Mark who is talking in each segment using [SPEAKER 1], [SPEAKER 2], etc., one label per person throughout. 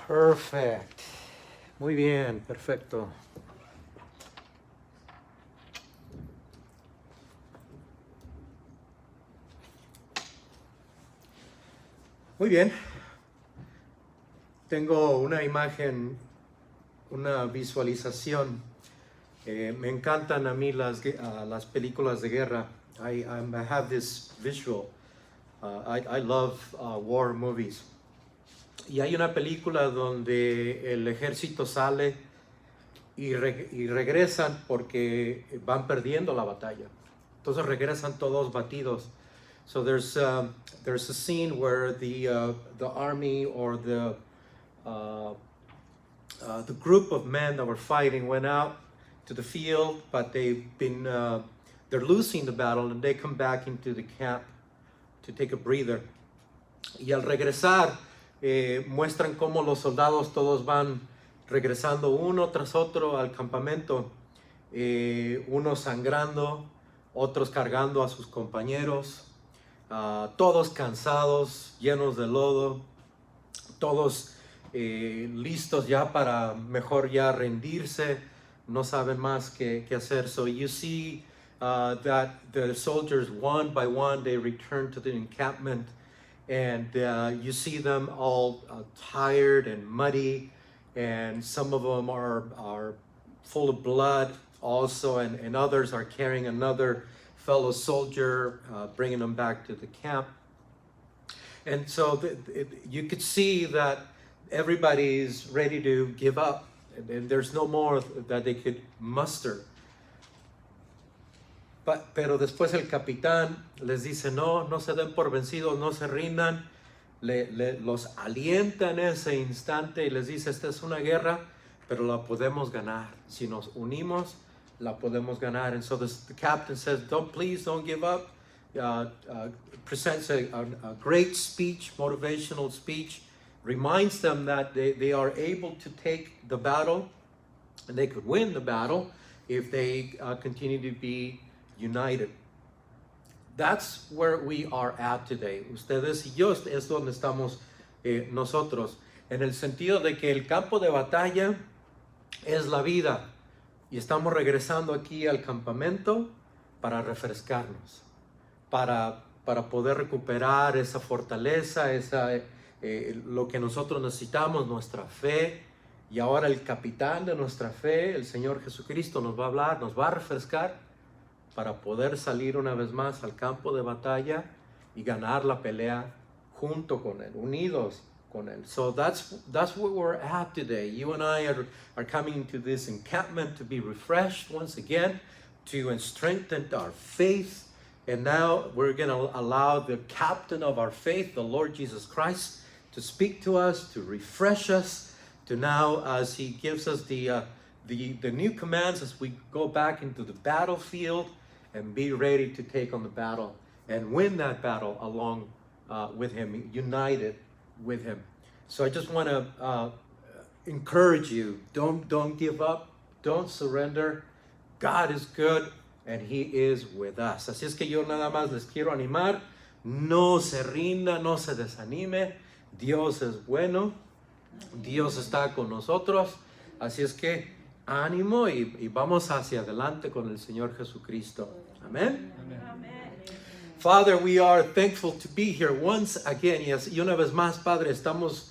[SPEAKER 1] Perfect. Muy bien, perfecto. Muy bien. Tengo una imagen, una visualización. Me encantan a mí las películas de guerra. I have this visual. I love war movies. Y hay una película donde el ejército sale y regresan porque van perdiendo la batalla. Entonces regresan todos batidos. So there's a scene where the army or the group of men that were fighting went out to the field, but they're losing the battle, and they come back into the camp to take a breather. Y al regresar muestran cómo los soldados todos van regresando uno tras otro al campamento, unos sangrando, otros cargando a sus compañeros, todos cansados, llenos de lodo, todos listos ya para mejor ya rendirse, no saben más qué hacer. So you see that the soldiers, one by one, they return to the encampment, and you see them all tired and muddy, and some of them are full of blood also, and others are carrying another fellow soldier, bringing them back to the camp. And so you could see that everybody's ready to give up, and there's no more that they could muster. Pero después el capitán les dice, no se den por vencidos, no se rindan, los alienta en ese instante y les dice, esta es una guerra, pero la podemos ganar. Si nos unimos, la podemos ganar. And so the captain says, please don't give up. Presents a great speech, motivational speech, reminds them that they are able to take the battle, and they could win the battle if they continue to be united. That's where we are at today. Ustedes y yo es donde estamos nosotros, en el sentido de que el campo de batalla es la vida, y estamos regresando aquí al campamento para refrescarnos, para poder recuperar esa fortaleza, lo que nosotros necesitamos, nuestra fe. Y ahora el capitán de nuestra fe, el Señor Jesucristo, nos va a hablar, nos va a refrescar para poder salir una vez más al campo de batalla y ganar la pelea junto con Él, unidos con Él. So that's where we're at today. You and I are coming to this encampment to be refreshed once again, to strengthen our faith. And now we're going to allow the captain of our faith, the Lord Jesus Christ, to speak to us, to refresh us, to now, as He gives us the new commands as we go back into the battlefield and be ready to take on the battle and win that battle along with Him, united with Him. So I just want to encourage you, don't give up, don't surrender. God is good, and He is with us. Así es que yo nada más les quiero animar, no se rinda, no se desanime. Dios es bueno, Dios está con nosotros. Así es que ánimo y vamos hacia adelante con el Señor Jesucristo. Amén. Father, we are thankful to be here once again. Y una vez más, Padre, estamos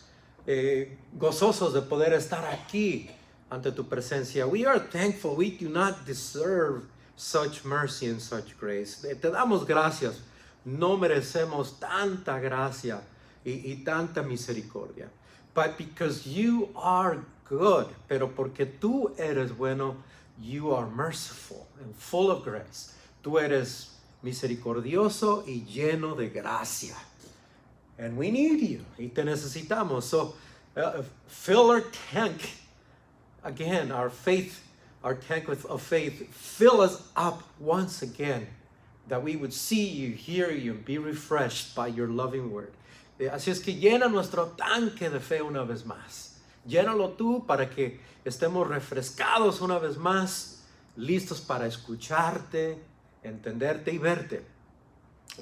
[SPEAKER 1] gozosos de poder estar aquí ante tu presencia. We are thankful. We do not deserve such mercy and such grace. Te damos gracias. No merecemos tanta gracia y tanta misericordia. But because you are good, pero porque tú eres bueno, you are merciful and full of grace. Tú eres misericordioso y lleno de gracia. And we need you. Y te necesitamos. So fill our tank. Again, our tank of faith. Fill us up once again, that we would see you, hear you, and be refreshed by your loving word. Así es que llena nuestro tanque de fe una vez más. Llénalo tú para que estemos refrescados una vez más, listos para escucharte, entenderte y verte.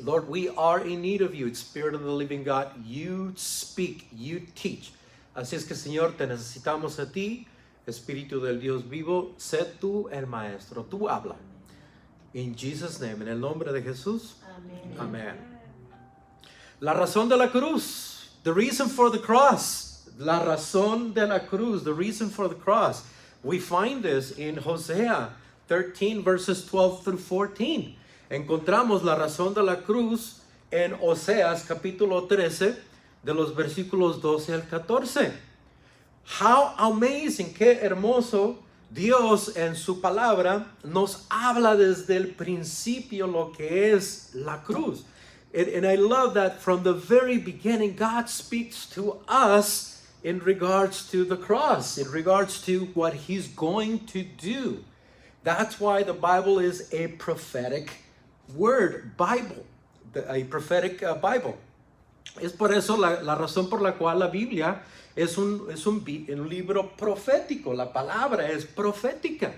[SPEAKER 1] Lord, we are in need of you, Spirit of the living God. You speak, you teach. Así es que, Señor, te necesitamos a ti, Espíritu del Dios vivo. Sé tú el maestro, tú habla. In Jesus' name, en el nombre de Jesús.
[SPEAKER 2] Amén.
[SPEAKER 1] Amén. La razón de la cruz. The reason for the cross. La razón de la cruz. The reason for the cross. We find this in Hosea 13 verses 12 through 14. Encontramos la razón de la cruz en Oseas capítulo 13 de los versículos 12 al 14. How amazing, qué hermoso. Dios en su palabra nos habla desde el principio lo que es la cruz. And I love that from the very beginning, God speaks to us in regards to the cross, in regards to what He's going to do. That's why the Bible is a prophetic word, Bible, a prophetic Bible. Es por eso la razón por la cual la Biblia es un libro profético. La palabra es profética.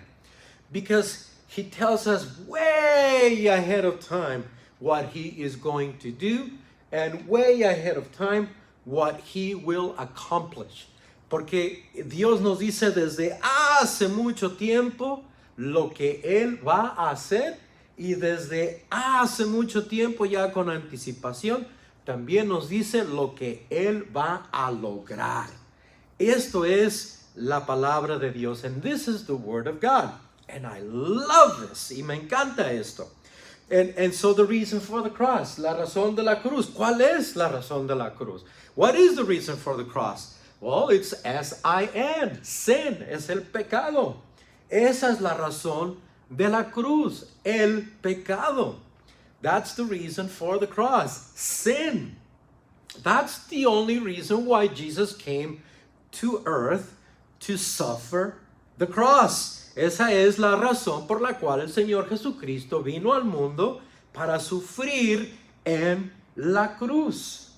[SPEAKER 1] Because He tells us way ahead of time what He is going to do, and way ahead of time what He will accomplish. Porque Dios nos dice desde hace mucho tiempo lo que Él va a hacer, y desde hace mucho tiempo, ya con anticipación, también nos dice lo que Él va a lograr. Esto es la palabra de Dios. And this is the word of God. And I love this. Y me encanta esto. And so the reason for the cross. La razón de la cruz. ¿Cuál es la razón de la cruz? What is the reason for the cross? Well, it's S-I-N. Sin es el pecado. Esa es la razón de la cruz. El pecado. That's the reason for the cross. Sin. That's the only reason why Jesus came to earth to suffer the cross. Esa es la razón por la cual el Señor Jesucristo vino al mundo para sufrir en la cruz.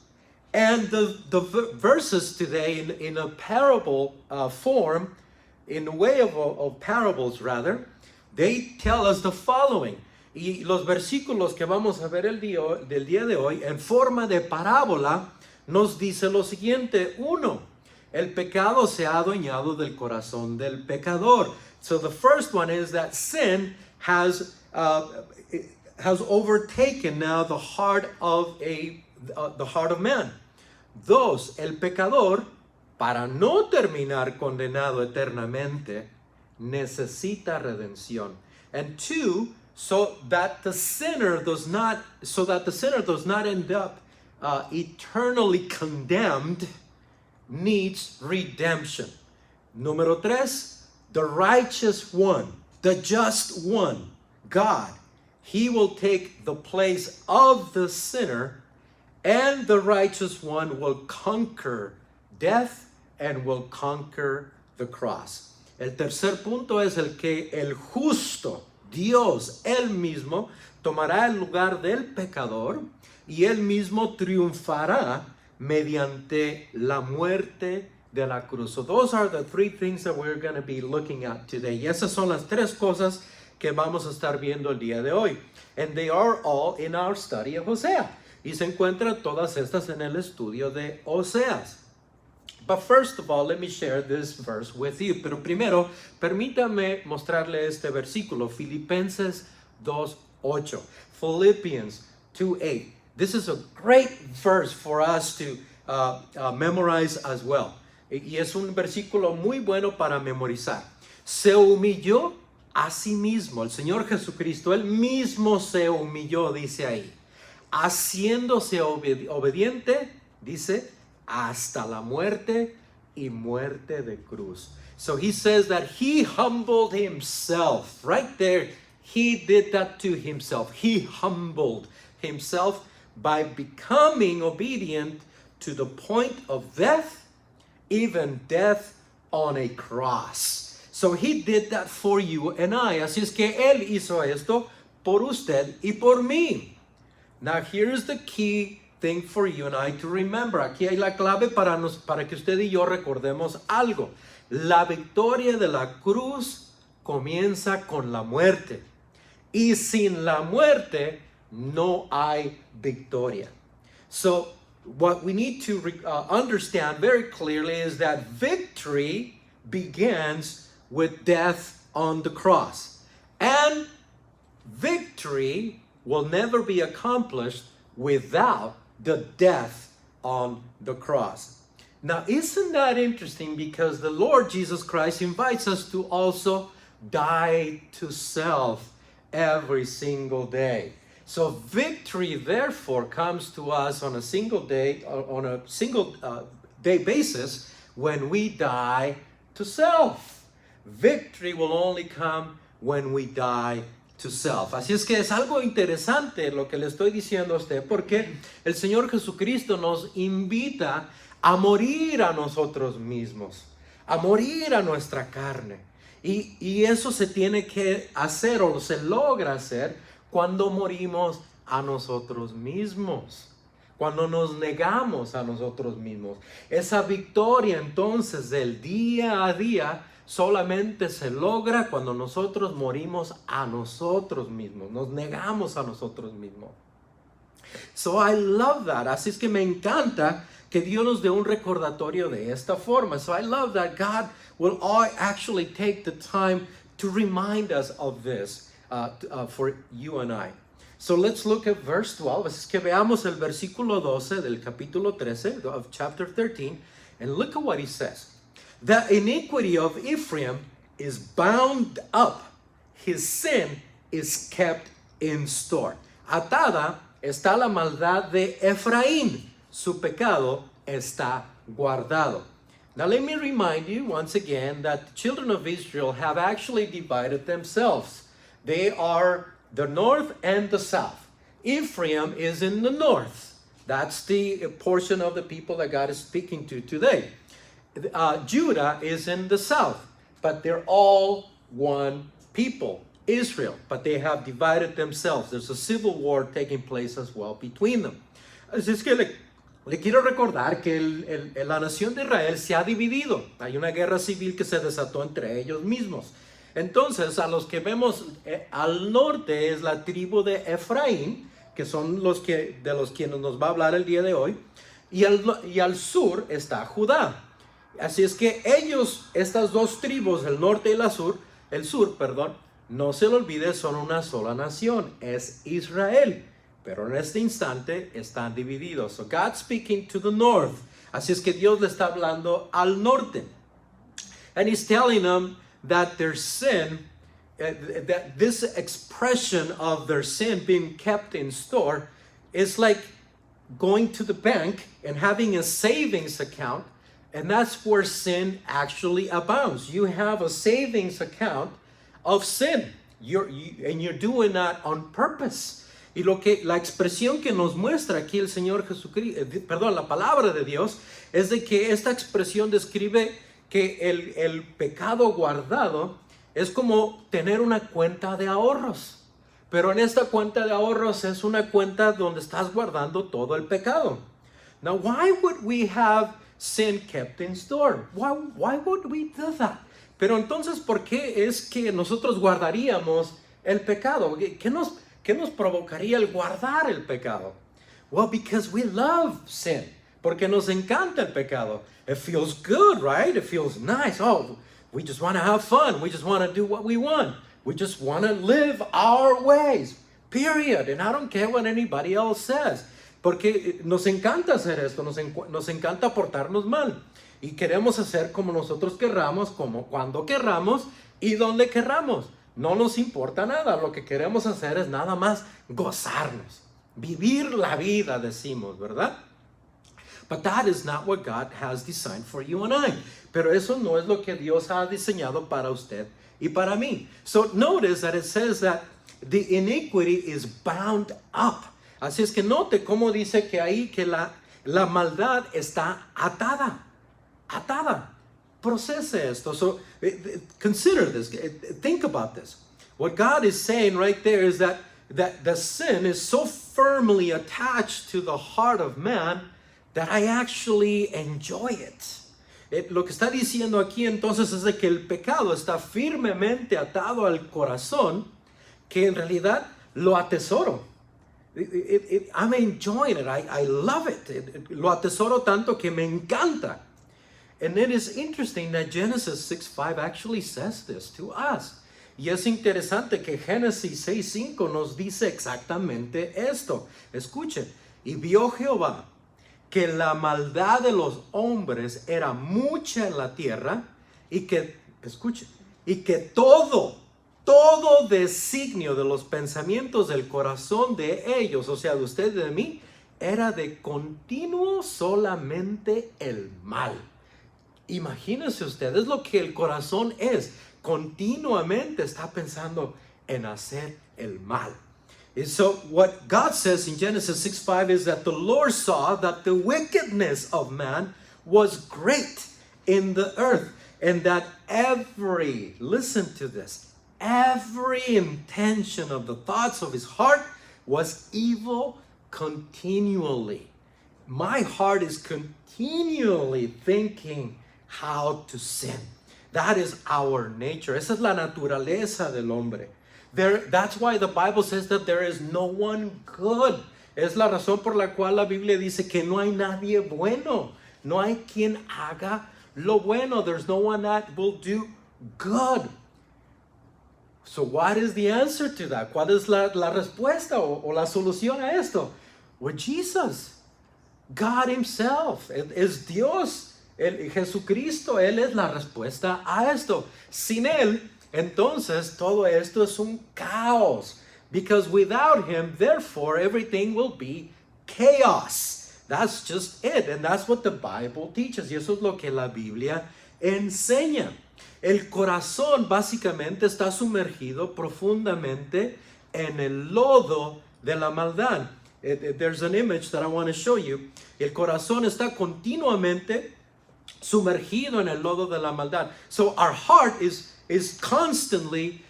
[SPEAKER 1] And the verses today in a parable form, in a way of parables rather, they tell us the following. Y los versículos que vamos a ver del día de hoy en forma de parábola nos dice lo siguiente. 1. El pecado se ha adueñado del corazón del pecador. So the first one is that sin has overtaken now the heart of man. 2. El pecador, para no terminar condenado eternamente, necesita redención. And 2, so that the sinner does not end up eternally condemned, needs redemption. Número 3, the righteous one, the just one, God, He will take the place of the sinner, and the righteous one will conquer death and will conquer the cross. El tercer punto es el que el justo, Dios, Él mismo, tomará el lugar del pecador y Él mismo triunfará mediante la muerte de la cruz. So those are the 3 things that we're going to be looking at today. Y esas son las 3 cosas que vamos a estar viendo el día de hoy. And they are all in our study of Hosea. Y se encuentran todas estas en el estudio de Oseas. But first of all, let me share this verse with you. Pero primero, permítame mostrarle este versículo, Filipenses 2:8. Philippians 2:8. This is a great verse for us to memorize as well. Y es un versículo muy bueno para memorizar. Se humilló a sí mismo. El Señor Jesucristo, Él mismo se humilló, dice ahí. Haciéndose obediente, dice, hasta la muerte y muerte de cruz. So He says that He humbled Himself. Right there, He did that to Himself. He humbled Himself by becoming obedient to the point of death, even death on a cross. So He did that for you and I. Así es que Él hizo esto por usted y por mí. Now here's the key thing for you and I to remember. Aquí hay la clave para que usted y yo recordemos algo. La victoria de la cruz comienza con la muerte. Y sin la muerte no hay victoria. So what we need to understand very clearly is that victory begins with death on the cross. And victory will never be accomplished without the death on the cross. Now, isn't that interesting? Because the Lord Jesus Christ invites us to also die to self every single day. So victory, therefore, comes to us on a single day basis when we die to self. Victory will only come when we die to self. Así es que es algo interesante lo que le estoy diciendo a usted, porque el Señor Jesucristo nos invita a morir a nosotros mismos, a morir a nuestra carne. Y eso se tiene que hacer o se logra hacer cuando morimos a nosotros mismos, cuando nos negamos a nosotros mismos. Esa victoria entonces del día a día solamente se logra cuando nosotros morimos a nosotros mismos, nos negamos a nosotros mismos. So I love that. Así es que me encanta que Dios nos dé un recordatorio de esta forma. So I love that God will actually take the time to remind us of this for you and I. So let's look at verse 12. Así es que veamos el versículo 12 del capítulo 13 of chapter 13, and look at what he says. The iniquity of Ephraim is bound up, his sin is kept in store. Atada está la maldad de Efraín, su pecado está guardado. Now let me remind you once again that the children of Israel have actually divided themselves. They are the north and the south. Ephraim is in the north. That's the portion of the people that God is speaking to today. Judah is in the south, but they're all one people, Israel, but they have divided themselves. There's a civil war taking place as well between them. Así es que le quiero recordar que la nación de Israel se ha dividido. Hay una guerra civil que se desató entre ellos mismos. Entonces, a los que vemos al norte es la tribu de Efraín, que son de los quienes nos va a hablar el día de hoy, y al sur está Judá. Así es que estas dos tribus, el norte y el sur, no se lo olvide, son una sola nación, es Israel. Pero en este instante están divididos. So God's speaking to the north. Así es que Dios le está hablando al norte. And he's telling them that their sin, that this expression of their sin being kept in store is like going to the bank and having a savings account. And that's where sin actually abounds. You have a savings account of sin. And you're doing that on purpose. Y la expresión que nos muestra aquí el Señor Jesucristo, la palabra de Dios, es de que esta expresión describe que el pecado guardado es como tener una cuenta de ahorros. Pero en esta cuenta de ahorros es una cuenta donde estás guardando todo el pecado. Now, why would we have sin kept in store? Why would we do that? Pero entonces, ¿por qué es que nosotros guardaríamos el pecado? ¿Qué nos provocaría el guardar el pecado? Well, because we love sin. Porque nos encanta el pecado. It feels good, right? It feels nice. Oh, we just want to have fun. We just want to do what we want. We just want to live our ways. Period. And I don't care what anybody else says. Porque nos encanta hacer esto. Nos encanta portarnos mal. Y queremos hacer como nosotros querramos, como cuando querramos y donde querramos. No nos importa nada. Lo que queremos hacer es nada más gozarnos. Vivir la vida, decimos, ¿verdad? But that is not what God has designed for you and I. Pero eso no es lo que Dios ha diseñado para usted y para mí. So notice that it says that the iniquity is bound up. Así es que note cómo dice que ahí que la maldad está atada. Atada. Procese esto. So consider this. Think about this. What God is saying right there is that the sin is so firmly attached to the heart of man that I actually enjoy it. Lo que está diciendo aquí entonces es de que el pecado está firmemente atado al corazón, que en realidad lo atesoro. I'm enjoying it. I love it. Lo atesoro tanto que me encanta. And it is interesting that Genesis 6:5 actually says this to us. Y es interesante que Génesis 6:5 nos dice exactamente esto. Escuchen. Y vio Jehová que la maldad de los hombres era mucha en la tierra y que, escuchen, y que todo designio de los pensamientos del corazón de ellos, o sea, de usted y de mí, era de continuo solamente el mal. Imagínense ustedes lo que el corazón es. Continuamente está pensando en hacer el mal. And so what God says in Genesis 6:5 is that the Lord saw that the wickedness of man was great in the earth, and that listen to this, every intention of the thoughts of his heart was evil continually. My heart is continually thinking how to sin. That is our nature. Esa es la naturaleza del hombre. That's why the Bible says that there is no one good. Es la razón por la cual la Biblia dice que no hay nadie bueno. No hay quien haga lo bueno. There's no one that will do good. So what is the answer to that? ¿Cuál es la respuesta o la solución a esto? Well, Jesus, God himself, es Dios, Jesucristo, Él es la respuesta a esto. Sin Él, entonces todo esto es un caos. Because without Him, therefore, everything will be chaos. That's just it. And that's what the Bible teaches. Y eso es lo que la Biblia enseña. El corazón básicamente está sumergido profundamente en el lodo de la maldad. There's an image that I want to show you. El corazón está continuamente sumergido en el lodo de la maldad. So our heart is constantly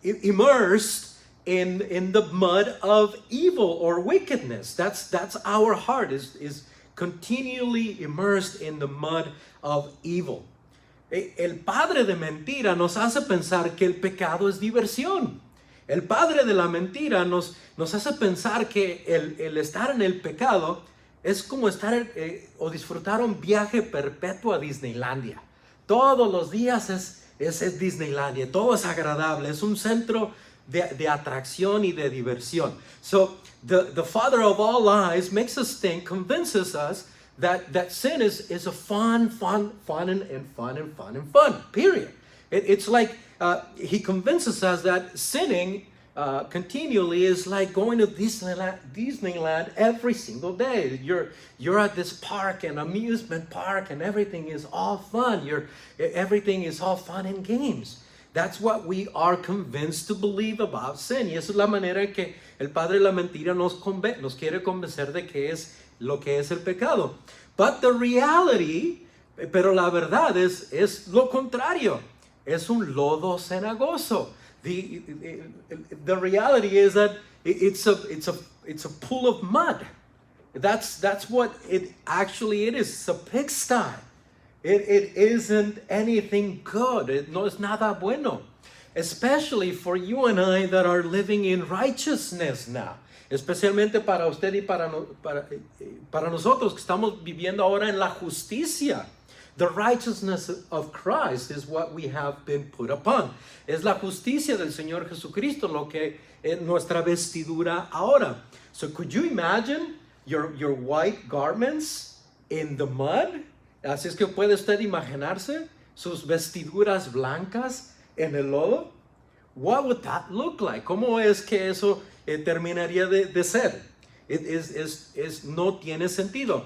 [SPEAKER 1] immersed in the mud of evil or wickedness. That's our heart is continually immersed in the mud of evil. El padre de mentira nos hace pensar que el pecado es diversión. El padre de la mentira nos hace pensar que el estar en el pecado es como estar o disfrutar un viaje perpetuo a Disneylandia. Todos los días es Disneylandia, todo es agradable, es un centro de atracción y de diversión. So the father of all lies makes us think, convinces us that sin is a fun, period. It's like he convinces us that sinning continually is like going to Disneyland every single day. You're at this park, an amusement park, and everything is all fun. Everything is all fun and games. That's what we are convinced to believe about sin. Y esa es la manera en que el padre de la mentira nos quiere convencer de que es lo que es el pecado. But the reality, pero la verdad es lo contrario. Es un lodo cenagoso. The reality is that it's a pool of mud. That's what it actually is. It's a pigsty. It isn't anything good. No es nada bueno. Especially for you and I that are living in righteousness now. Especialmente para usted y para nosotros que estamos viviendo ahora en la justicia. The righteousness of Christ is what we have been put upon. Es la justicia del Señor Jesucristo lo que es nuestra vestidura ahora. So could you imagine your white garments in the mud? Así es que puede usted imaginarse sus vestiduras blancas en el lodo. What would that look like? ¿Cómo es que eso terminaría de ser? No tiene sentido.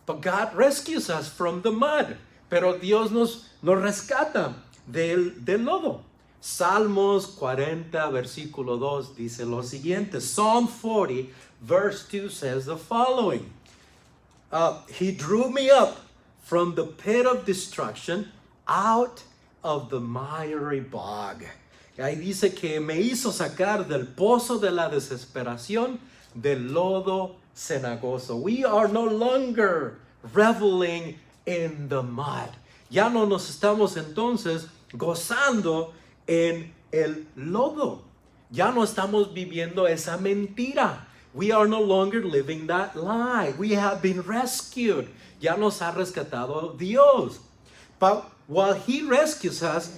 [SPEAKER 1] But God rescues us from the mud. Pero Dios nos rescata del lodo. Salmos 40, versículo 2 dice lo siguiente. Psalm 40, verse 2 says the following. He drew me up from the pit of destruction, out of the miry bog. Y ahí dice que me hizo sacar del pozo de la desesperación, del lodo cenagoso. We are no longer reveling in the mud. Ya no nos estamos entonces gozando en el lodo. Ya no estamos viviendo esa mentira. We are no longer living that lie. We have been rescued. Ya nos ha rescatado Dios. But while He rescues us,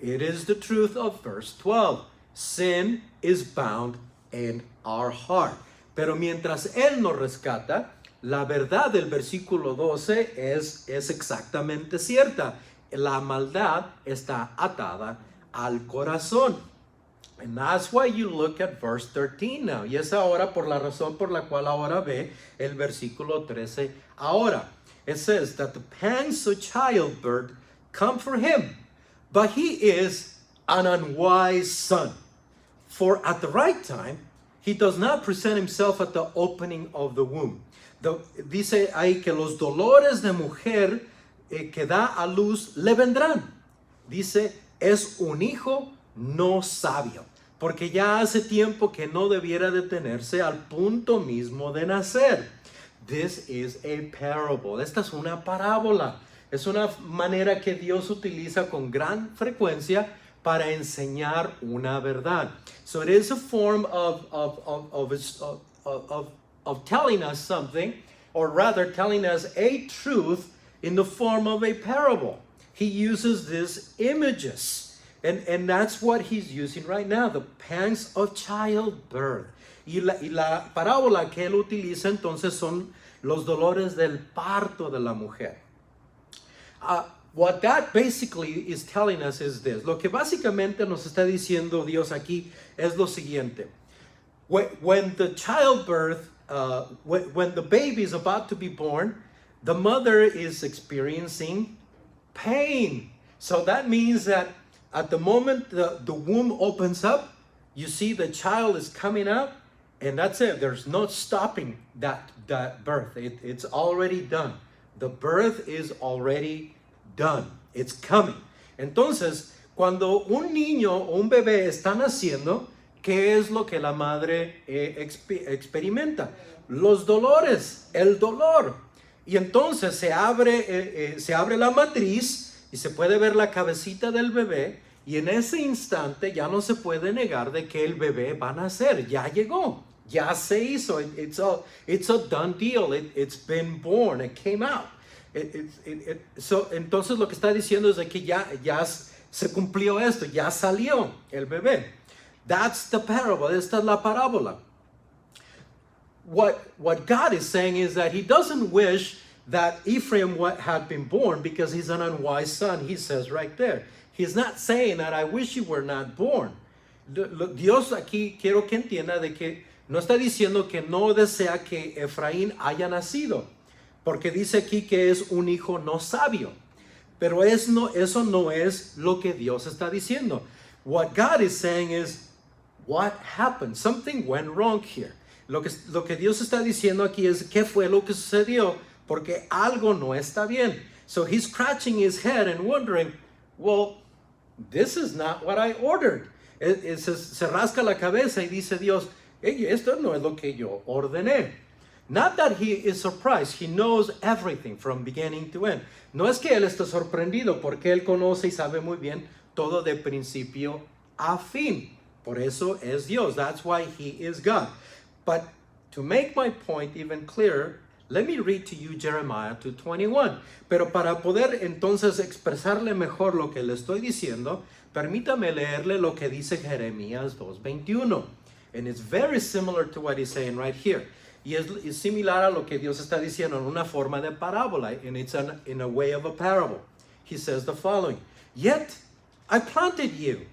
[SPEAKER 1] it is the truth of verse 12. Sin is bound in our heart. Pero mientras Él nos rescata, la verdad del versículo 12 es exactamente cierta. La maldad está atada al corazón. And that's why you look at verse 13 now. Y es ahora por la razón por la cual ahora ve el versículo 13 ahora. It says that the pangs of childbirth come for him, but he is an unwise son. For at the right time, he does not present himself at the opening of the womb. Dice ahí que los dolores de mujer que da a luz le vendrán. Dice, es un hijo no sabio, porque ya hace tiempo que no debiera detenerse al punto mismo de nacer. This is a parable. Esta es una parábola. Es una manera que Dios utiliza con gran frecuencia para enseñar una verdad. So it is a form of telling us something, or rather telling us a truth in the form of a parable. He uses these images. And that's what he's using right now, the pangs of childbirth. Y la parábola que él utiliza entonces son los dolores del parto de la mujer. What that basically is telling us is this. Lo que básicamente nos está diciendo Dios aquí es lo siguiente. When the childbirth, when the baby is about to be born, the mother is experiencing pain. So that means that at the moment the womb opens up, you see the child is coming up, and that's it. There's no stopping that birth. It's already done. The birth is already done. It's coming. Entonces, cuando un niño o un bebé está naciendo, ¿qué es lo que la madre experimenta? Los dolores, el dolor. Y entonces se abre la matriz y se puede ver la cabecita del bebé, y en ese instante ya no se puede negar de que el bebé va a nacer. Ya llegó, ya se hizo. It's a done deal. It's been born. It came out. Entonces lo que está diciendo es de que ya se cumplió esto, ya salió el bebé. That's the parable. Esta es la parábola. What God is saying is that He doesn't wish that Ephraim had been born because he's an unwise son. He says right there. He's not saying that I wish you were not born. Dios aquí quiero que entienda de que no está diciendo que no desea que Efraín haya nacido, porque dice aquí que es un hijo no sabio. Pero eso no es lo que Dios está diciendo. What God is saying is, what happened? Something went wrong here. Lo que Dios está diciendo aquí es, ¿qué fue lo que sucedió? Porque algo no está bien. So he's scratching his head and wondering, well, this is not what I ordered. Se rasca la cabeza y dice Dios, hey, esto no es lo que yo ordené. Not that he is surprised. He knows everything from beginning to end. No es que él esté sorprendido, porque él conoce y sabe muy bien todo de principio a fin. Por eso es Dios. That's why He is God. But to make my point even clearer, let me read to you Jeremiah 2:21. Pero para poder entonces expresarle mejor lo que le estoy diciendo, permítame leerle lo que dice Jeremías 2:21. And it's very similar to what he's saying right here. Y es similar a lo que Dios está diciendo en una forma de parábola, and it's in a way of a parable. He says the following, Yet I planted you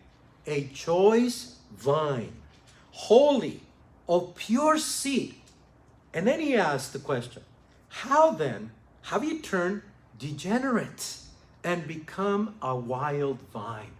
[SPEAKER 1] a choice vine, holy, of pure seed. And then he asks the question, how then have you turned degenerate and become a wild vine?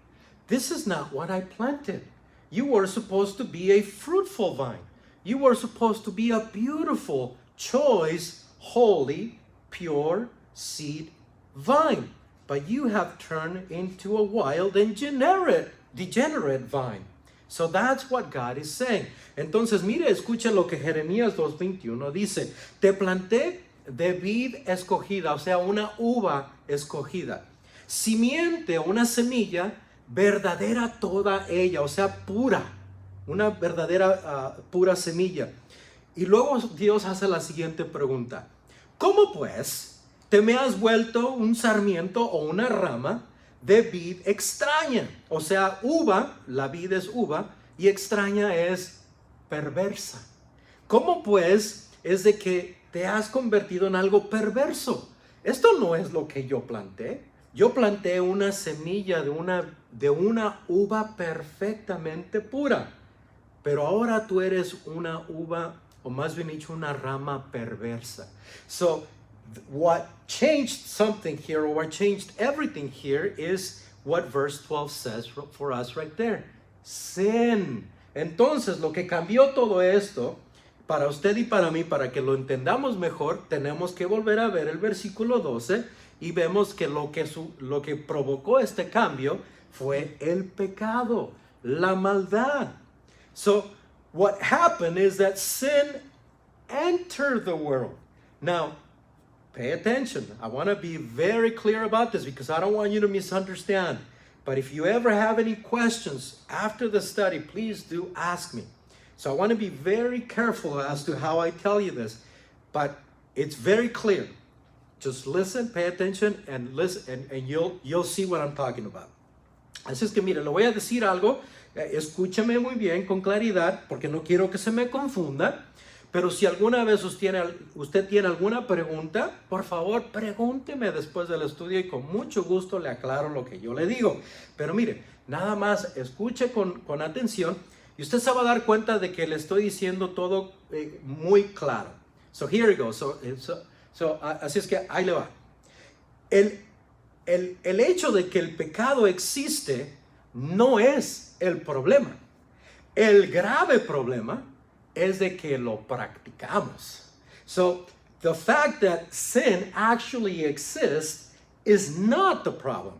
[SPEAKER 1] This is not what I planted. You were supposed to be a fruitful vine. You were supposed to be a beautiful, choice, holy, pure seed vine. But you have turned into a wild and degenerate vine. So that's what God is saying. Entonces, mire, escuchen lo que Jeremías 2:21 dice. Te planté de vid escogida, o sea, una uva escogida. Simiente, una semilla verdadera toda ella, o sea, pura. una verdadera pura semilla. Y luego Dios hace la siguiente pregunta. ¿Cómo pues te me has vuelto un sarmiento o una rama de vid extraña? O sea, uva, la vid es uva y extraña es perversa. ¿Cómo pues es de que te has convertido en algo perverso? Esto no es lo que yo planté. Yo planté una semilla de una uva perfectamente pura. Pero ahora tú eres una uva, o más bien dicho, una rama perversa. So, what changed something here, or what changed everything here, is what verse 12 says for us right there. Sin. Entonces, lo que cambió todo esto, para usted y para mí, para que lo entendamos mejor, tenemos que volver a ver el versículo 12 y vemos que lo que provocó este cambio fue el pecado, la maldad. So, what happened is that sin entered the world. Now, pay attention. I want to be very clear about this because I don't want you to misunderstand. But if you ever have any questions after the study, please do ask me. So I want to be very careful as to how I tell you this. But it's very clear. Just listen, pay attention, and listen, and you'll see what I'm talking about. Así es que mire, le voy a decir algo. Escúchame muy bien, con claridad, porque no quiero que se me confunda. Pero si alguna vez usted tiene alguna pregunta, por favor, pregúnteme después del estudio y con mucho gusto le aclaro lo que yo le digo. Pero mire, nada más escuche con atención y usted se va a dar cuenta de que le estoy diciendo todo muy claro. So here we go. Así es que ahí le va. El hecho de que el pecado existe no es el problema. El grave problema es de que lo practicamos. So, the fact that sin actually exists is not the problem.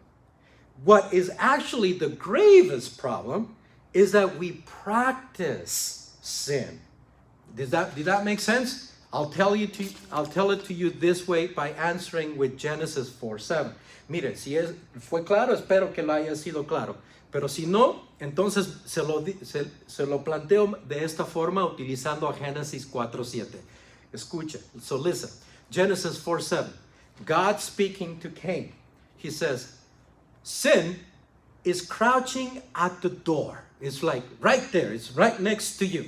[SPEAKER 1] What is actually the gravest problem is that we practice sin. Did that make sense? I'll tell it to you this way by answering with Genesis 4:7. Mire, si fue claro, espero que lo haya sido claro. Pero si no, entonces se lo planteo de esta forma utilizando a Génesis 4:7. Escuche, so listen. Genesis 4:7. God speaking to Cain. He says, sin is crouching at the door. It's like right there. It's right next to you.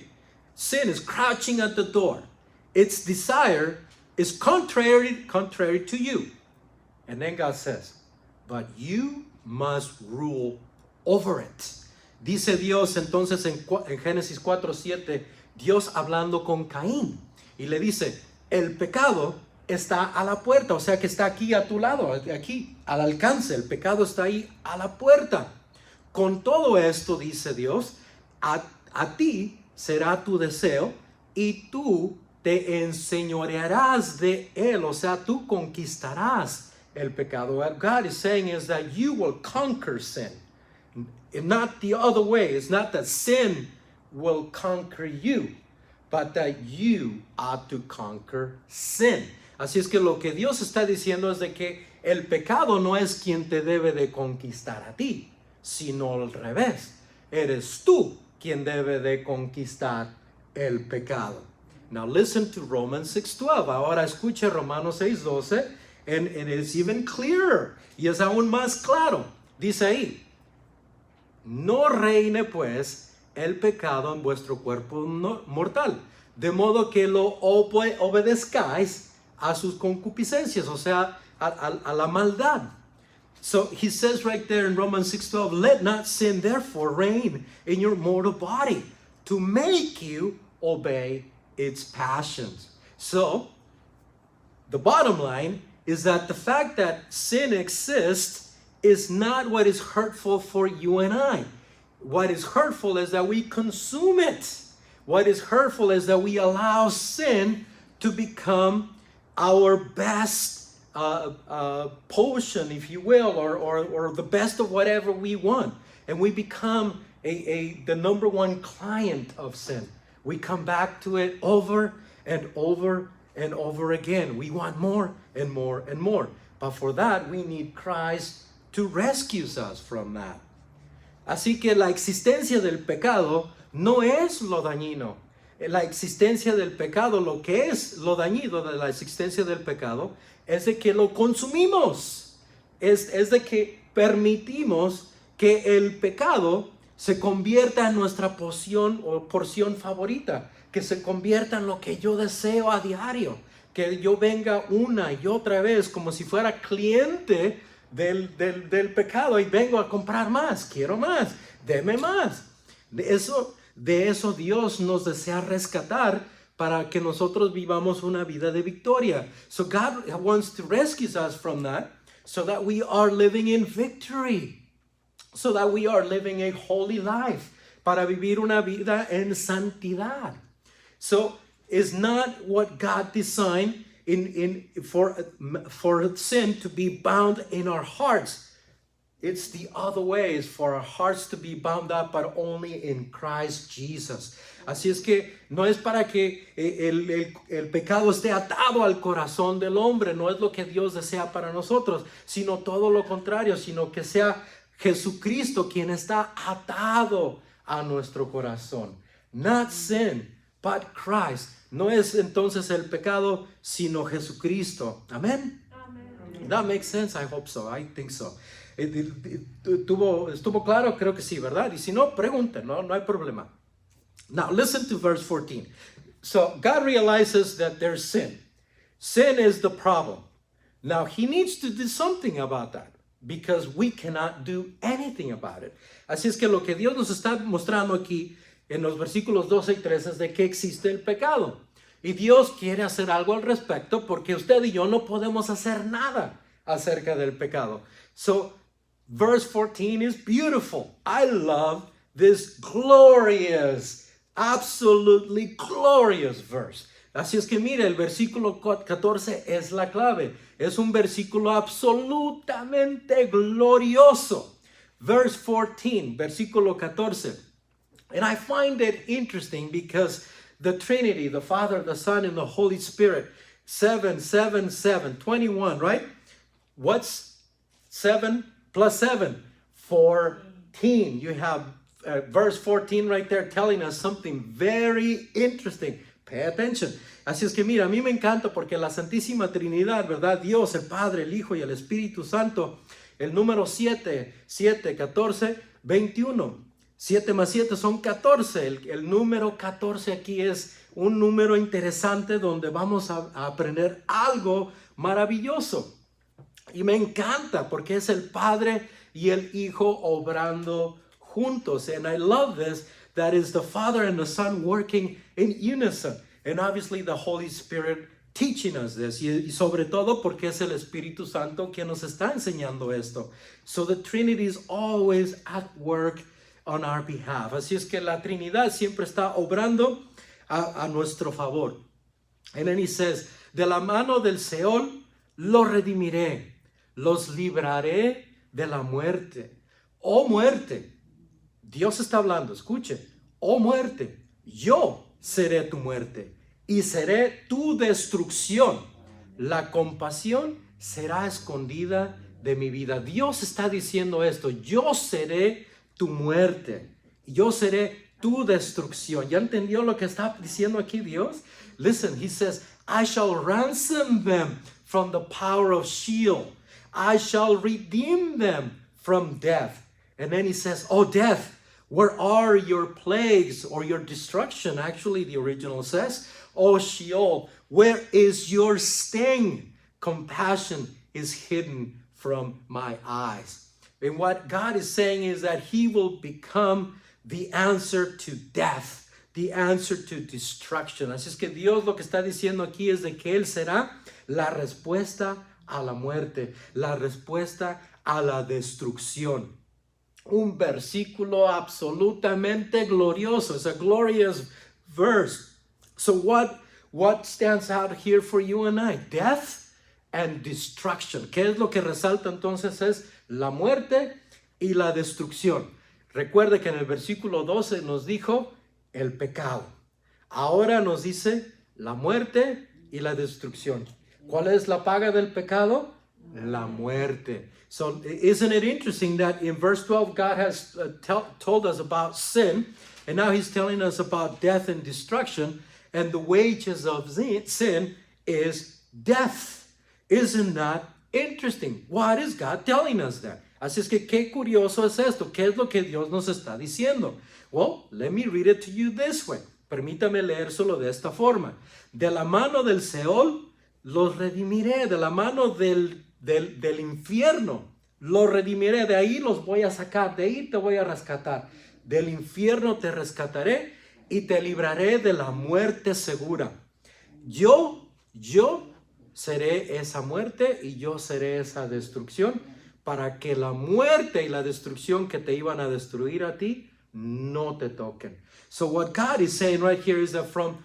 [SPEAKER 1] Sin is crouching at the door. Its desire is contrary to you. And then God says, but you must rule over it. Dice Dios entonces en Génesis 4:7, Dios hablando con Caín y le dice, el pecado está a la puerta, o sea que está aquí a tu lado, aquí al alcance, el pecado está ahí a la puerta. Con todo esto, dice Dios, a ti será tu deseo y tú te enseñorearás de él, o sea, tú conquistarás el pecado. What God is saying is that you will conquer sin. And not the other way. It's not that sin will conquer you, but that you ought to conquer sin. Así es que lo que Dios está diciendo es de que el pecado no es quien te debe de conquistar a ti, sino al revés. Eres tú quien debe de conquistar el pecado. Now listen to Romans 6:12. Ahora escuche Romanos 6:12 and it is even clearer. Y es aún más claro. Dice ahí, no reine pues el pecado en vuestro cuerpo mortal, de modo que lo obedezcáis a sus concupiscencias, o sea, a la maldad. So he says right there in Romans 6:12, let not sin therefore reign in your mortal body to make you obey its passions. So the bottom line is that the fact that sin exists is not what is hurtful for you and I. What is hurtful is that we consume it. What is hurtful is that we allow sin to become our best potion, if you will, or the best of whatever we want. And we become the number one client of sin. We come back to it over and over and over again. We want more and more and more. But for that, we need Christ to rescue us from that. Así que la existencia del pecado no es lo dañino. La existencia del pecado, lo que es lo dañino de la existencia del pecado, es de que lo consumimos. Es de que permitimos que el pecado se convierta en nuestra porción o porción favorita, que se convierta en lo que yo deseo a diario, que yo venga una y otra vez como si fuera cliente del pecado y vengo a comprar más, quiero más, deme más. De eso Dios nos desea rescatar para que nosotros vivamos una vida de victoria. So God wants to rescue us from that so that we are living in victory. So that we are living a holy life. Para vivir una vida en santidad. So it's not what God designed for sin to be bound in our hearts. It's the other way, is for our hearts to be bound up, but only in Christ Jesus. Así es que no es para que el pecado esté atado al corazón del hombre, no es lo que Dios desea para nosotros, sino todo lo contrario, sino que sea Jesucristo quien está atado a nuestro corazón. Not sin, but Christ. No es entonces el pecado, sino Jesucristo. Amén. That makes sense? I hope so. I think so. ¿Estuvo claro? Creo que sí, ¿verdad? Y si no, pregunten, no hay problema. Now, listen to verse 14. So, God realizes that there's sin. Sin is the problem. Now, he needs to do something about that because we cannot do anything about it. Así es que lo que Dios nos está mostrando aquí en los versículos 12 y 13 es de que existe el pecado. Y Dios quiere hacer algo al respecto porque usted y yo no podemos hacer nada acerca del pecado. So, verse 14 is beautiful. I love this glorious, absolutely glorious verse. Así es que mire, el versículo 14 es la clave. Es un versículo absolutamente glorioso. Verse 14, versículo 14. And I find it interesting because the Trinity, the Father, the Son, and the Holy Spirit, 7, 7, 7, 21, right? What's 7 plus 7? 14. You have verse 14 right there telling us something very interesting. Pay attention. Así es que mira, a mí me encanta porque la Santísima Trinidad, ¿verdad? Dios, el Padre, el Hijo y el Espíritu Santo, el número 7, 14, 21. 7 más 7 son 14. El número 14 aquí es un número interesante donde vamos a aprender algo maravilloso. Y me encanta porque es el Padre y el Hijo obrando juntos. And I love this, that is the Father and the Son working in unison. And obviously the Holy Spirit teaching us this. Y sobre todo porque es el Espíritu Santo quien nos está enseñando esto. So the Trinity is always at work on our behalf. Así es que la Trinidad siempre está obrando a nuestro favor. And then he says, de la mano del Seol los redimiré, los libraré de la muerte. Oh muerte, Dios está hablando, escuche. Oh muerte, yo seré tu muerte y seré tu destrucción. La compasión será escondida de mi vida. Dios está diciendo esto, yo seré tu muerte, yo seré tu destrucción. ¿Ya entendió lo que está diciendo aquí Dios? Listen, he says, I shall ransom them from the power of Sheol. I shall redeem them from death. And then he says, oh death, where are your plagues or your destruction? Actually, the original says, oh Sheol, where is your sting? Compassion is hidden from my eyes. And what God is saying is that he will become the answer to death, the answer to destruction. Así es que Dios lo que está diciendo aquí es de que él será la respuesta a la muerte, la respuesta a la destrucción. Un versículo absolutamente glorioso. It's a glorious verse. So what stands out here for you and I? Death and destruction. ¿Qué es lo que resalta entonces? Es la muerte y la destrucción. Recuerde que en el versículo 12 nos dijo el pecado. Ahora nos dice la muerte y la destrucción. ¿Cuál es la paga del pecado? La muerte. So isn't it interesting that in verse 12 God has told us about sin, and now he's telling us about death and destruction, and the wages of sin is death. Isn't that interesting? What is God telling us that? Así es que qué curioso es esto. ¿Qué es lo que Dios nos está diciendo? Well, let me read it to you this way. Permítame leérselo de esta forma. De la mano del Seol los redimiré, de la mano del infierno los redimiré, de ahí los voy a sacar, de ahí te voy a rescatar. Del infierno te rescataré y te libraré de la muerte segura. Yo seré esa muerte y yo seré esa destrucción, para que la muerte y la destrucción que te iban a destruir a ti no te toquen. So what God is saying right here is that from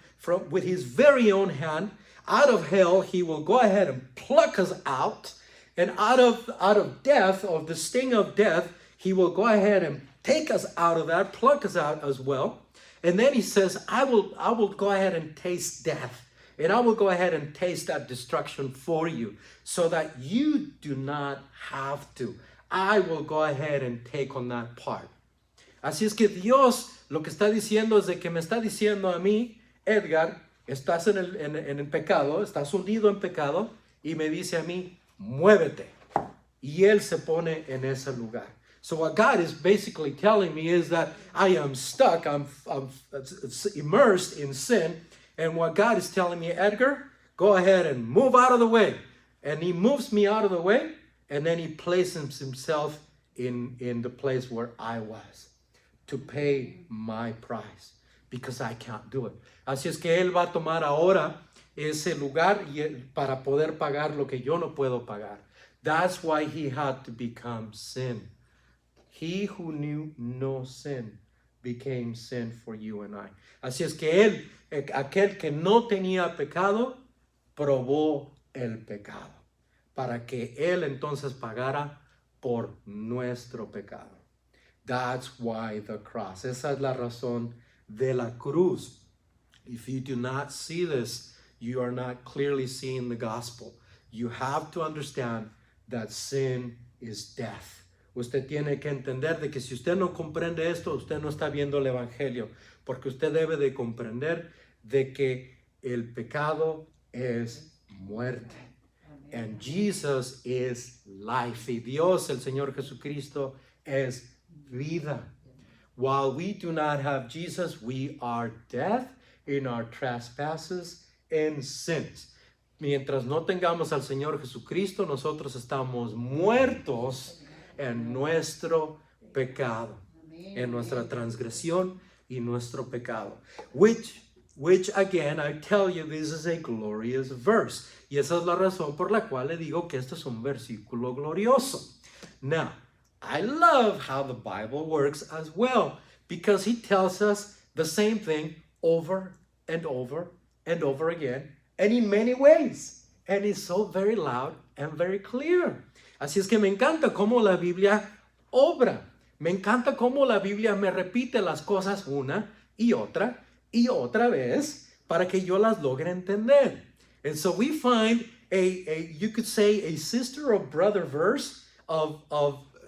[SPEAKER 1] with his very own hand, out of hell, he will go ahead and pluck us out. And out of death, of the sting of death, he will go ahead and take us out of that, pluck us out as well. And then he says, I will go ahead and taste death. And I will go ahead and taste that destruction for you, so that you do not have to. I will go ahead and take on that part. Así es que Dios lo que está diciendo es de que me está diciendo a mí, Edgar, estás en el pecado, estás hundido en pecado, y me dice a mí, muévete. Y Él se pone en ese lugar. So what God is basically telling me is that I am stuck, I'm immersed in sin. And what God is telling me, Edgar, go ahead and move out of the way. And he moves me out of the way, and then he places himself in the place where I was to pay my price, because I can't do it. Así es que Él va a tomar ahora ese lugar para poder pagar lo que yo no puedo pagar. That's why he had to become sin. He who knew no sin became sin for you and I. Así es que Él, aquel que no tenía pecado, probó el pecado, para que Él entonces pagara por nuestro pecado. That's why the cross. Esa es la razón de la cruz. If you do not see this, you are not clearly seeing the gospel. You have to understand that sin is death. Usted tiene que entender de que si usted no comprende esto, usted no está viendo el evangelio, porque usted debe de comprender de que el pecado es muerte. And Jesus is life. Y Dios, el Señor Jesucristo, es vida. While we do not have Jesus, we are dead in our trespasses and sins. Mientras no tengamos al Señor Jesucristo, nosotros estamos muertos en nuestro pecado, en nuestra transgresión y nuestro pecado. Which again, I tell you, this is a glorious verse. Y esa es la razón por la cual le digo que este es un versículo glorioso. Now, I love how the Bible works as well, because he tells us the same thing over and over and over again, and in many ways. And it's so very loud and very clear. Así es que me encanta cómo la Biblia obra. Me encanta cómo la Biblia me repite las cosas una y otra vez para que yo las logre entender. And so we find you could say a sister or brother verse of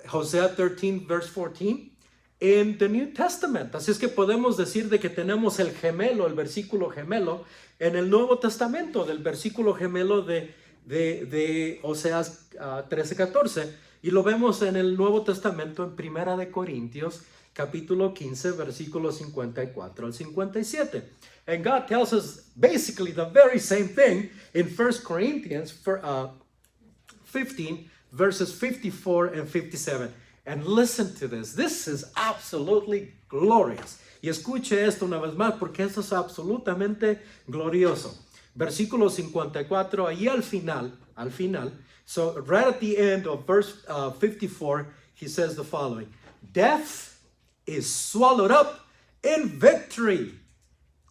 [SPEAKER 1] Hosea 13 verse 14 in the New Testament. Así es que podemos decir de que tenemos el gemelo, el versículo gemelo en el Nuevo Testamento, del versículo gemelo de Oseas 13:14, y lo vemos en el Nuevo Testamento en Primera de Corintios capítulo 15 versículos 54 al 57. And God tells us basically the very same thing in 1 Corinthians 15 verses 54 and 57. And listen to this. This is absolutely glorious. Y escuche esto una vez más, porque esto es absolutamente glorioso. Versículo 54, ahí al final. So right at the end of verse 54, he says the following. Death is swallowed up in victory.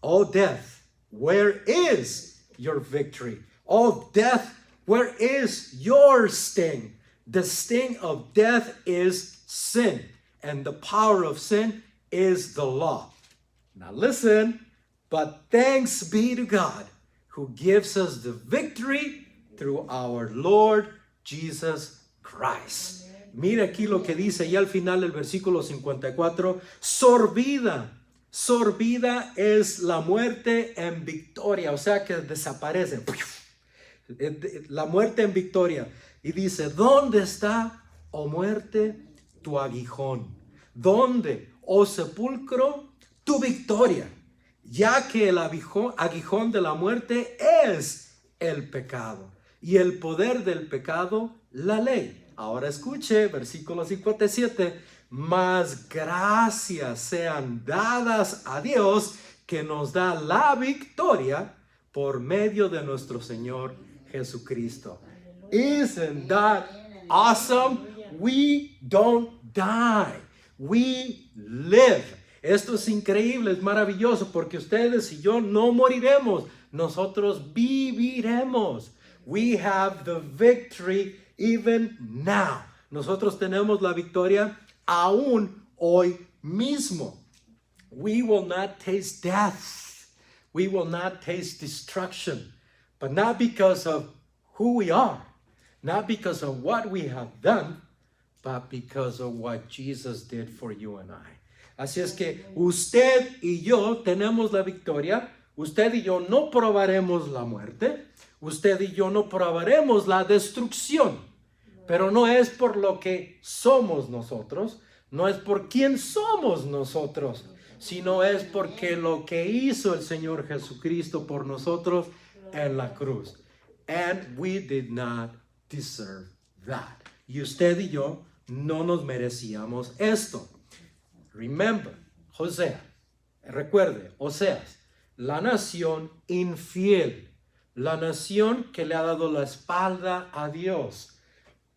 [SPEAKER 1] Oh death, where is your victory? Oh death, where is your sting? The sting of death is sin, and the power of sin is the law. Now listen, but thanks be to God who gives us the victory through our Lord Jesus Christ. Mira aquí lo que dice y al final del versículo 54, sorbida es la muerte en victoria, o sea que desaparece. La muerte en victoria. Y dice, ¿dónde está, oh muerte, tu aguijón? ¿Dónde, oh sepulcro, tu victoria? Ya que el aguijón de la muerte es el pecado y el poder del pecado, la ley. Ahora escuche, versículo 57, mas gracias sean dadas a Dios que nos da la victoria por medio de nuestro Señor Jesucristo. Isn't that awesome? We don't die. We live. Esto es increíble, es maravilloso, porque ustedes y yo no moriremos. Nosotros viviremos. We have the victory even now. Nosotros tenemos la victoria aún hoy mismo. We will not taste death. We will not taste destruction. But not because of who we are, not because of what we have done, but because of what Jesus did for you and I. Así es que usted y yo tenemos la victoria. Usted y yo no probaremos la muerte. Usted y yo no probaremos la destrucción. Pero no es por lo que somos nosotros, no es por quién somos nosotros, sino es porque lo que hizo el Señor Jesucristo por nosotros en la cruz. And we did not deserve that. Y usted y yo no nos merecíamos esto. Remember, recuerde, Oseas, la nación infiel, la nación que le ha dado la espalda a Dios,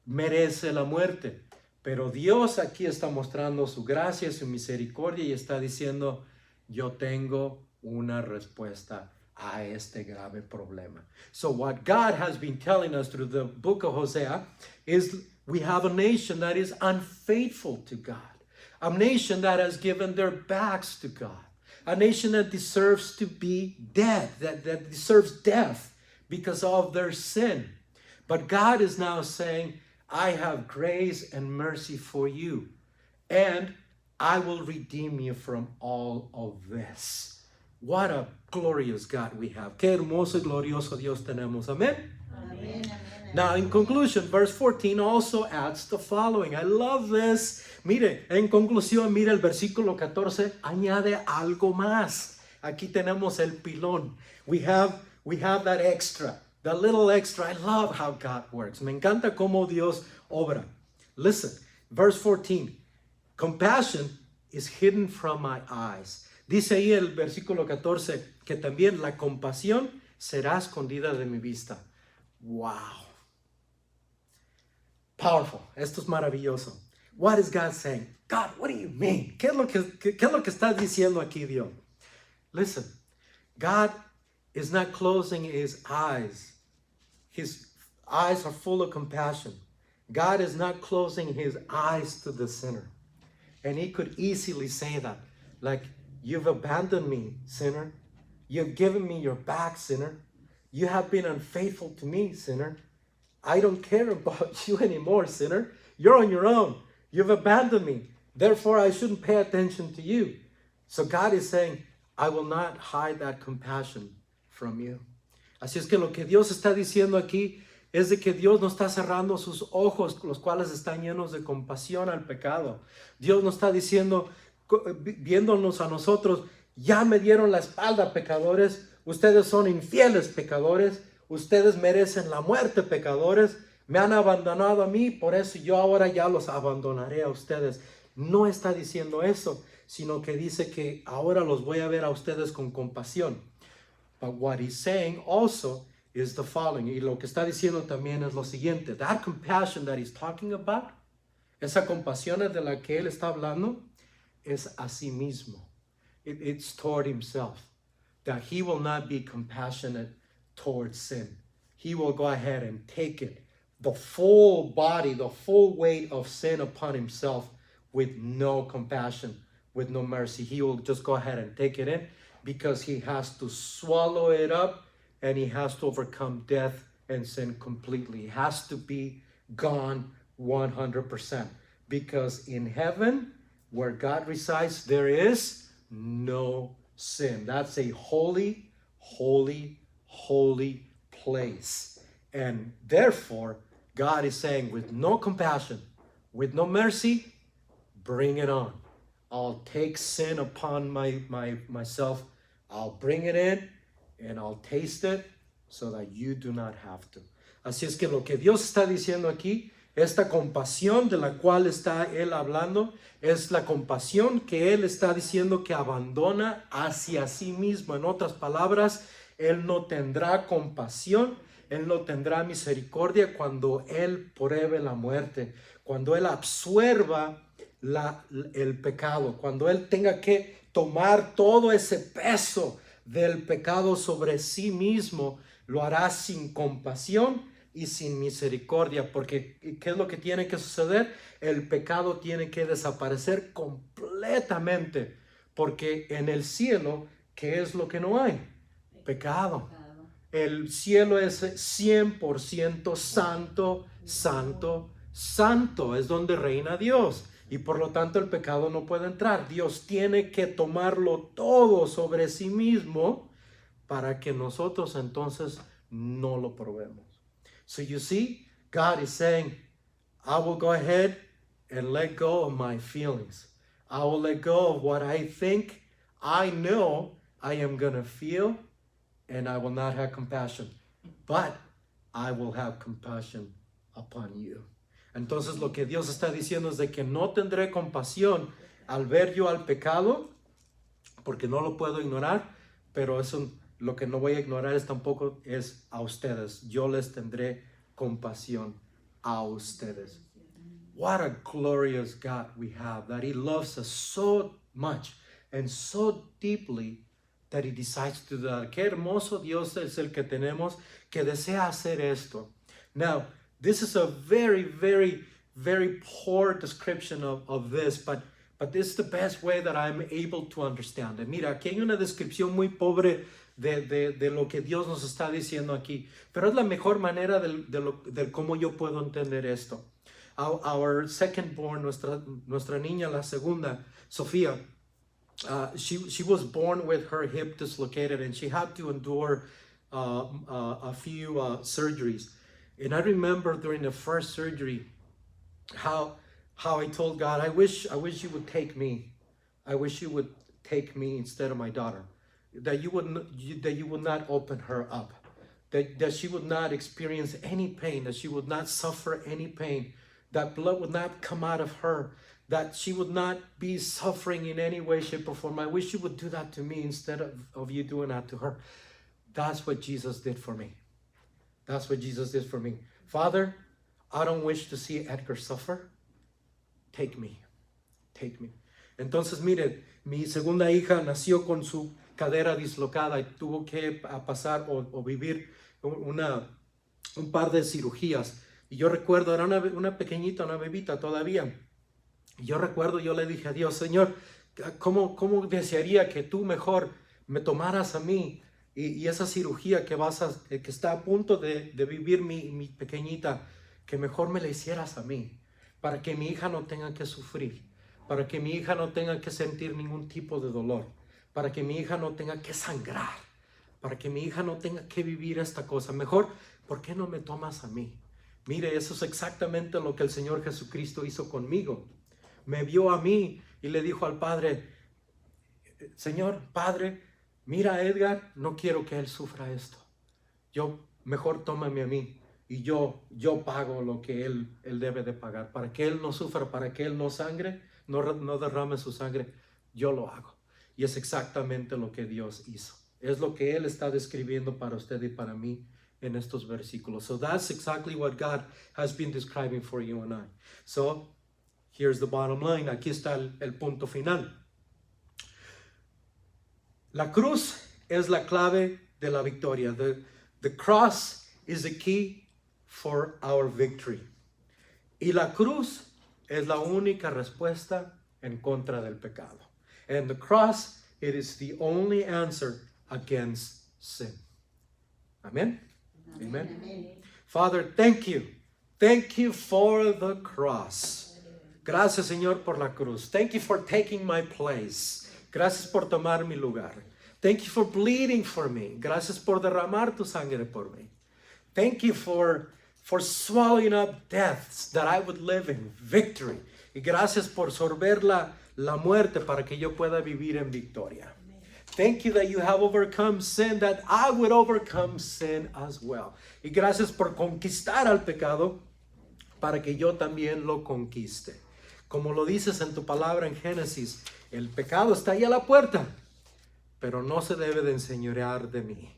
[SPEAKER 1] merece la muerte. Pero Dios aquí está mostrando su gracia y su misericordia y está diciendo, yo tengo una respuesta a este grave problema. So what God has been telling us through the book of Hosea is we have a nation that is unfaithful to God. A nation that has given their backs to God. A nation that deserves to be dead, that deserves death because of their sin. But God is now saying, I have grace and mercy for you, and I will redeem you from all of this. What a glorious God we have. Qué hermoso y glorioso Dios tenemos. Amen?
[SPEAKER 2] Amen.
[SPEAKER 1] Now, in conclusion, verse 14 also adds the following. I love this. Mire, en conclusión, mire el versículo 14, añade algo más. Aquí tenemos el pilón. We have that extra, the little extra. I love how God works. Me encanta cómo Dios obra. Listen, verse 14. Compassion is hidden from my eyes. Dice ahí el versículo 14 que también la compasión será escondida de mi vista. Wow. Powerful. Esto es maravilloso. What is God saying? God, what do you mean? ¿Qué es lo que está diciendo aquí Dios? Listen, God is not closing his eyes. His eyes are full of compassion. God is not closing his eyes to the sinner. And he could easily say that, like, you've abandoned me, sinner. You've given me your back, sinner. You have been unfaithful to me, sinner. I don't care about you anymore, sinner. You're on your own. You've abandoned me. Therefore, I shouldn't pay attention to you. So God is saying, I will not hide that compassion from you. Así es que lo que Dios está diciendo aquí es de que Dios no está cerrando sus ojos, los cuales están llenos de compasión al pecado. Dios no está diciendo, viéndonos a nosotros, ya me dieron la espalda, pecadores. Ustedes son infieles, pecadores. Ustedes merecen la muerte, pecadores. Me han abandonado a mí, por eso yo ahora ya los abandonaré a ustedes. No está diciendo eso, sino que dice que ahora los voy a ver a ustedes con compasión. But what he's saying also is the following. Y lo que está diciendo también es lo siguiente. That compassion that he's talking about, esa compasión de la que él está hablando, es a sí mismo. It's toward himself. That he will not be compassionate towards sin. He will go ahead and take it, the full body, the full weight of sin upon himself with no compassion, with no mercy. He will just go ahead and take it in because he has to swallow it up and he has to overcome death and sin completely. It has to be gone 100%. Because in heaven, where God resides, there is no sin. That's a holy, holy, holy place. And therefore, God is saying, with no compassion, with no mercy, bring it on. I'll take sin upon myself. I'll bring it in and I'll taste it so that you do not have to. Así es que lo que Dios está diciendo aquí, esta compasión de la cual está Él hablando, es la compasión que Él está diciendo que abandona hacia sí mismo. En otras palabras, Él no tendrá compasión, Él no tendrá misericordia cuando Él pruebe la muerte, cuando Él absuelva el pecado, cuando Él tenga que tomar todo ese peso del pecado sobre sí mismo, lo hará sin compasión y sin misericordia, porque ¿qué es lo que tiene que suceder? El pecado tiene que desaparecer completamente, porque en el cielo, ¿qué es lo que no hay? Pecado. El cielo es 100% santo, santo, santo, es donde reina Dios. Y por lo tanto el pecado no puede entrar. Dios tiene que tomarlo todo sobre sí mismo para que nosotros entonces no lo probemos. So you see, God is saying, I will go ahead and let go of my feelings. I will let go of what I think I know I am going to feel, and I will not have compassion. But I will have compassion upon you. Entonces lo que Dios está diciendo es de que no tendré compasión al ver yo al pecado, porque no lo puedo ignorar, pero eso lo que no voy a ignorar es tampoco es a ustedes. Yo les tendré compasión a ustedes. What a glorious God we have, that He loves us so much and so deeply that He decides to do that. Qué hermoso Dios es el que tenemos, que desea hacer esto. Now, this is a very, very, very poor description of this, but this is the best way that I'm able to understand it. Mira, aquí hay una descripción muy pobre de lo que Dios nos está diciendo aquí, pero es la mejor manera de cómo yo puedo entender esto. Our second born, nuestra niña, la segunda, Sofía, she was born with her hip dislocated, and she had to endure a few surgeries. And I remember during the first surgery, how I told God, I wish you would take me. I wish you would take me instead of my daughter. That you would not open her up. That she would not experience any pain. That she would not suffer any pain. That blood would not come out of her. That she would not be suffering in any way, shape, or form. I wish you would do that to me instead of you doing that to her. That's what Jesus did for me. That's what Jesus did for me. Father, I don't wish to see Edgar suffer. Take me. Take me. Entonces, mire, mi segunda hija nació con su cadera dislocada y tuvo que pasar o vivir un par de cirugías. Y yo recuerdo, era una pequeñita, una bebita todavía. Y yo recuerdo, yo le dije a Dios, Señor, ¿cómo desearía que tú mejor me tomaras a mí? Y esa cirugía que está a punto de vivir mi pequeñita, que mejor me la hicieras a mí, para que mi hija no tenga que sufrir, para que mi hija no tenga que sentir ningún tipo de dolor, para que mi hija no tenga que sangrar, para que mi hija no tenga que vivir esta cosa. Mejor, ¿por qué no me tomas a mí? Mire, eso es exactamente lo que el Señor Jesucristo hizo conmigo. Me vio a mí y le dijo al Padre, Señor, Padre, mira a Edgar, no quiero que él sufra esto. Mejor tómame a mí y yo pago lo que él debe de pagar. Para que él no sufra, para que él no sangre, no derrame su sangre, yo lo hago. Y es exactamente lo que Dios hizo. Es lo que Él está describiendo para usted y para mí en estos versículos. So that's exactly what God has been describing for you and I. So here's the bottom line. Aquí está el punto final. La cruz es la clave de la victoria. The cross is the key for our victory. Y la cruz es la única respuesta en contra del pecado. And the cross, it is the only answer against sin. Amen? Amen. Amen. Father, thank you Thank you for the cross. Gracias, Señor, por la cruz. Thank you for taking my place. Gracias por tomar mi lugar. Thank you for bleeding for me. Gracias por derramar tu sangre por mí. Thank you for swallowing up deaths that I would live in victory. Y gracias por sorber la muerte para que yo pueda vivir en victoria. Thank you that you have overcome sin, that I would overcome sin as well. Y gracias por conquistar al pecado para que yo también lo conquiste. Como lo dices en tu palabra en Génesis, el pecado está ahí a la puerta, pero no se debe de enseñorear de mí.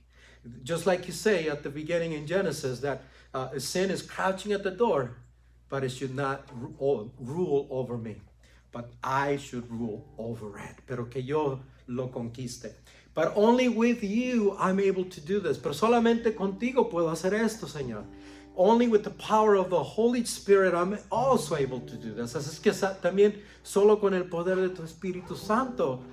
[SPEAKER 1] Just like you say at the beginning in Genesis that sin is crouching at the door, but it should not rule over me. But I should rule over it. Pero que yo lo conquiste. But only with you I'm able to do this. Pero solamente contigo puedo hacer esto, Señor. Only with the power of the Holy Spirit I'm also able to do this. Así es que también solo con el poder de tu Espíritu Santo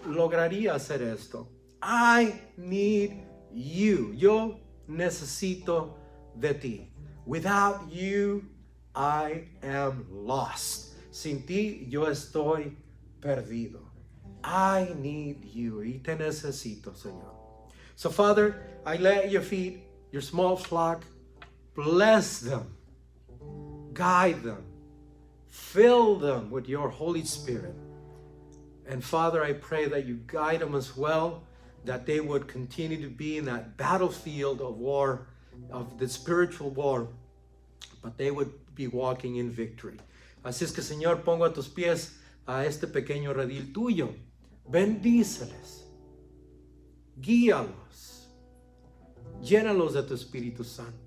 [SPEAKER 1] lograría hacer esto. I need you. Yo necesito de ti. Without you, I am lost. Sin ti, yo estoy perdido. I need you. Y te necesito, Señor. So, Father, I lay at your feet your small flock. Bless them. Guide them. Fill them with your Holy Spirit. And, Father, I pray that you guide them as well, that they would continue to be in that battlefield of war, of the spiritual war, but they would be walking in victory. Así es que, Señor, pongo a tus pies a este pequeño redil tuyo. Bendíceles, guíalos, llénalos de tu Espíritu Santo.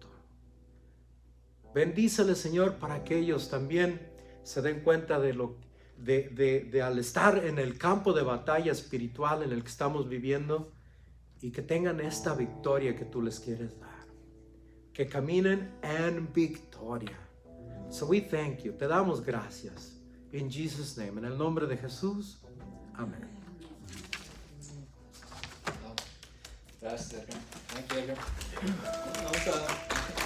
[SPEAKER 1] Bendíceles, Señor, para que ellos también se den cuenta de al estar en el campo de batalla espiritual en el que estamos viviendo y que tengan esta victoria que tú les quieres dar. Que caminen en victoria. So we thank you. Te damos gracias. In Jesus' name. En el nombre de Jesús. Amén.
[SPEAKER 2] Gracias, Edgar. Thank you, Edgar. Vamos a